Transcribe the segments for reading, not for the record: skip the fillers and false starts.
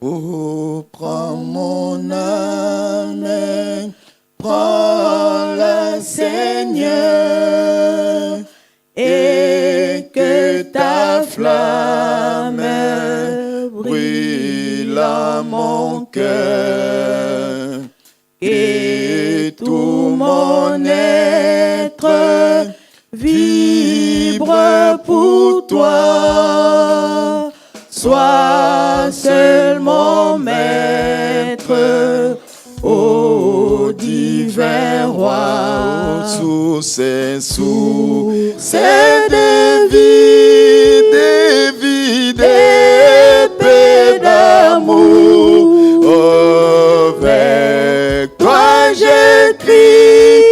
Oh, prends mon âme, prends-la, Seigneur, et que ta flamme brûle en mon cœur, et tout mon être vibre pour toi. Sois seul mon maître, ô divin roi. Source de vie, d'épée d'amour. Avec toi j'écris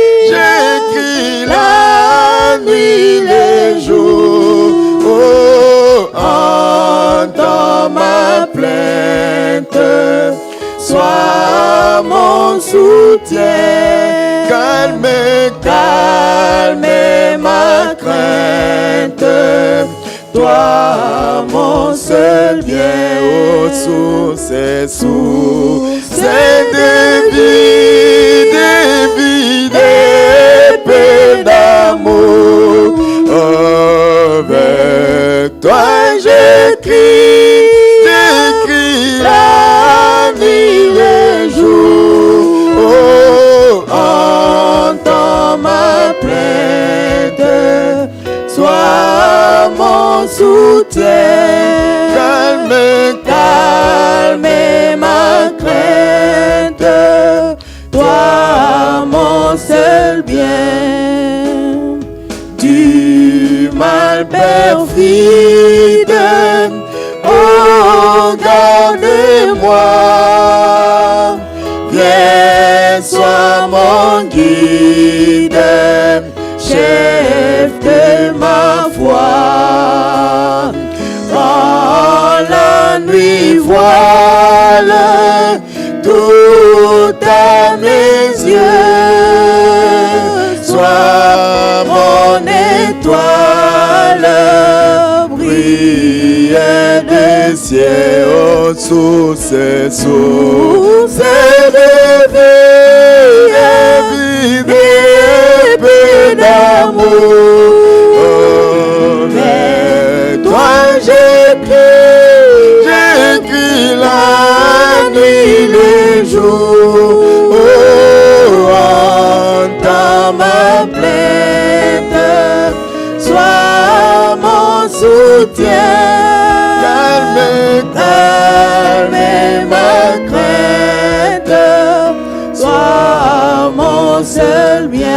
la nuit, les jours. Oh, entends ma plainte, sois mon soutien, calme ma crainte, toi mon seul bien. Oh, source de vie, d'épée d'amour. Avec toi j'écris la nuit, les jours. Oh, entends ma plainte, sois mon soutien, calme ma crainte, toi mon seul bien. Du mal perfide, oh, garde-moi. Viens, sois mon guide, chef de ma foi. Quand la nuit voile tout à mes yeux, sois mon étoile, brille des cieux. Oh, source de vie, d'épée d'amour. Avec toi j'écris la nuit, les jours. Oh, entends ma plainte, sois mon soutien, calme ma crainte, sois mon seul bien.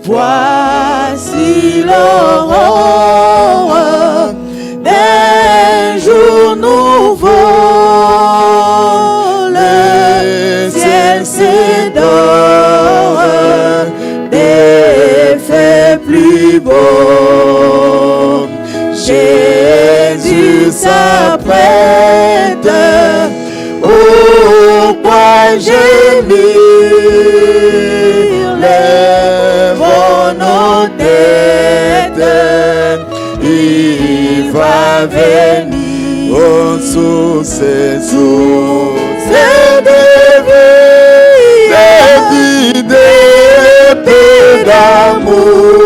Voici l'aurore d'un jour nouveau, le ciel s'édore, des faits plus beaux. Jésus s'apprête au point gémir, lèvons nos têtes, il va venir. Oh, source de vie, d'épée d'amour.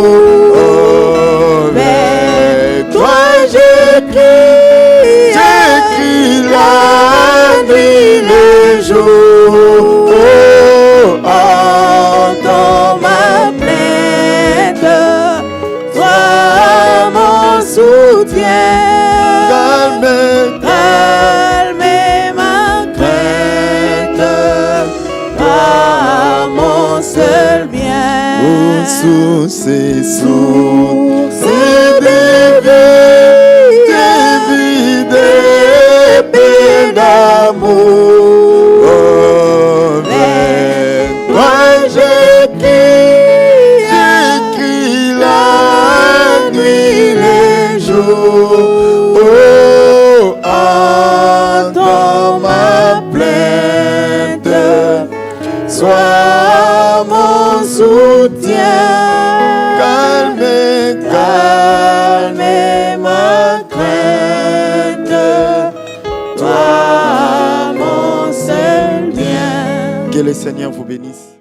Avec toi j'écris la nuit, les jours. Oh, entends ma plainte, sois mon soutien, calme ma crainte, toi mon seul bien. Oh, source de vie, d'épée d'amour. Avec toi j'écris la nuit, les jours. Oh, entends ma plainte, sois mon soutien, calme ma crainte, Que le Seigneur vous bénisse.